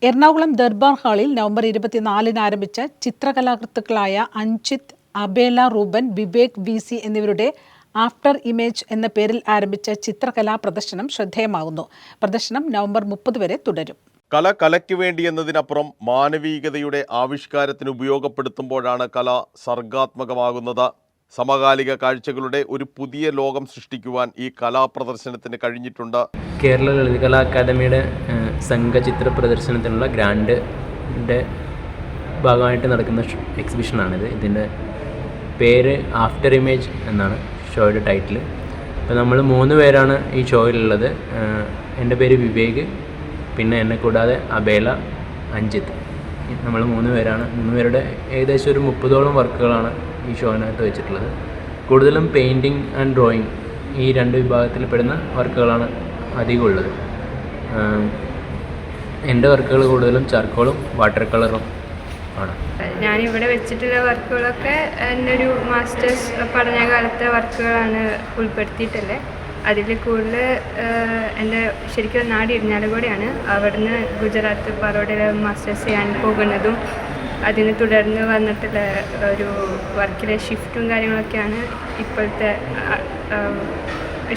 എറണാകുളം ദർബാർ ഹാളിൽ നവംബർ 24-ന് ആരംഭിച്ച ചിത്രകലാകൃത്തുക്കളായ Anjith, അബേല Reuben, Vivek VC എന്നിവരുടെ ആഫ്റ്റർ ഇമേജ് എന്ന പേരിൽ ആരംഭിച്ച ചിത്രകലാ പ്രദർശനം ശ്രദ്ധേയമാകുന്നു. പ്രദർശനം നവംബർ 30 വരെ തുടരും. കല കലയ്ക്ക് വേണ്ടി എന്നതിനപ്പുറം മാനവികതയുടെ ആവിഷ്കാരത്തിന് ഉപയോഗപ്പെടുത്തുമ്പോഴാണ് കല സർഗാത്മകമാകുന്നത്. സമകാലിക കാഴ്ചകളുടെ ഒരു പുതിയ ലോകം സൃഷ്ടിക്കുവാൻ ഈ കലാപ്രദർശനത്തിന് കഴിഞ്ഞിട്ടുണ്ട്. കേരള ലളിതകലാ അക്കാദമിയുടെ സംഘചിത്ര പ്രദർശനത്തിനുള്ള ഗ്രാൻഡിൻ്റെ ഭാഗമായിട്ട് നടക്കുന്ന എക്സിബിഷനാണിത്. ഇതിൻ്റെ പേര് ആഫ്റ്റർ ഇമേജ് എന്നാണ് ഷോയുടെ ടൈറ്റിൽ. അപ്പോൾ നമ്മൾ 3 പേരാണ് ഈ ഷോയിലുള്ളത്. എൻ്റെ പേര് വിവേക്, പിന്നെ എന്നെ കൂടാതെ അബേല, അഞ്ജിത്ത്. നമ്മൾ 3 പേരാണ്. 3 പേരുടെ ഏകദേശം ഒരു 30ഓളം വർക്കുകളാണ് ഈ ഷോയിനകത്ത് വെച്ചിട്ടുള്ളത്. കൂടുതലും പെയിൻറ്റിങ് ആൻഡ് ഡ്രോയിങ് ഈ 2 വിഭാഗത്തിൽ പെടുന്ന വർക്കുകളാണ് അധികം ഉള്ളത്. എൻ്റെ വർക്കുകൾ കൂടുതലും ചാർക്കോളും വാട്ടർ കളറും ആണ്. ഞാനിവിടെ വെച്ചിട്ടുള്ള വർക്കുകളൊക്കെ എൻ്റെ ഒരു മാസ്റ്റേഴ്സ് പഠനകാലത്തെ വർക്കുകളാണ് ഉൾപ്പെടുത്തിയിട്ടുള്ളത്. അതിൽ കൂടുതൽ എൻ്റെ ശരിക്കും നാട് ഇരിഞ്ഞാലക്കുടയാണ്. അവിടുന്ന് ഗുജറാത്ത് ബറോഡയിൽ മാസ്റ്റേഴ്സ് ചെയ്യാൻ പോകുന്നതും അതിന് തുടർന്ന് വന്നിട്ടുള്ള ഒരു വർക്കിലെ ഷിഫ്റ്റും കാര്യങ്ങളൊക്കെയാണ് ഇപ്പോഴത്തെ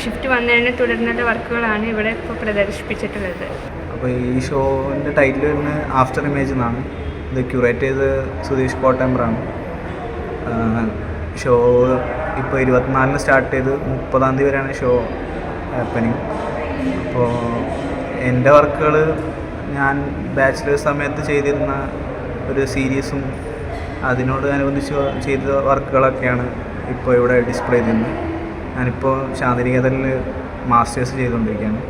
ഷിഫ്റ്റ് വന്നതിനെ തുടർന്നുള്ള വർക്കുകളാണ് ഇവിടെ ഇപ്പോൾ പ്രദർശിപ്പിച്ചിട്ടുള്ളത്. അപ്പോൾ ഈ ഷോൻ്റെ ടൈറ്റിൽ വരുന്നത് ആഫ്റ്റർ ഇമേജ് എന്നാണ്. ഇത് ക്യൂറേറ്റ് ചെയ്ത് സുധീഷ് കോട്ടമ്പറാണ്. ഷോ ഇപ്പോൾ 24-ന് സ്റ്റാർട്ട് ചെയ്ത് 30-ാം തീയതി വരെയാണ് ഷോ ഹാപ്പനിങ്. അപ്പോൾ എൻ്റെ വർക്കുകൾ ഞാൻ ബാച്ചിലേഴ്സ് സമയത്ത് ചെയ്തിരുന്ന ഒരു സീരീസും അതിനോട് അനുബന്ധിച്ച് ചെയ്ത വർക്കുകളൊക്കെയാണ് ഇപ്പോൾ ഇവിടെ ഡിസ്പ്ലേ ചെയ്യുന്നത്. ഞാനിപ്പോൾ ശാന്തിനികേതനിൽ മാസ്റ്റേഴ്സ് ചെയ്തുകൊണ്ടിരിക്കുകയാണ്.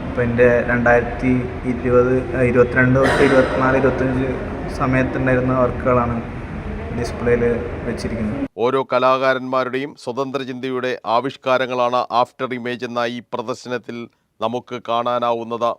അപ്പോൾ എൻ്റെ 2022, 24, 25 സമയത്തുണ്ടായിരുന്ന വർക്കുകളാണ് ഡിസ്പ്ലേയിൽ വെച്ചിരിക്കുന്നത്. ഓരോ കലാകാരന്മാരുടെയും സ്വതന്ത്ര ചിന്തയുടെ ആവിഷ്കാരങ്ങളാണ് ആഫ്റ്റർ ഇമേജ് എന്ന ഈ പ്രദർശനത്തിൽ നമുക്ക് കാണാനാവുന്നത്.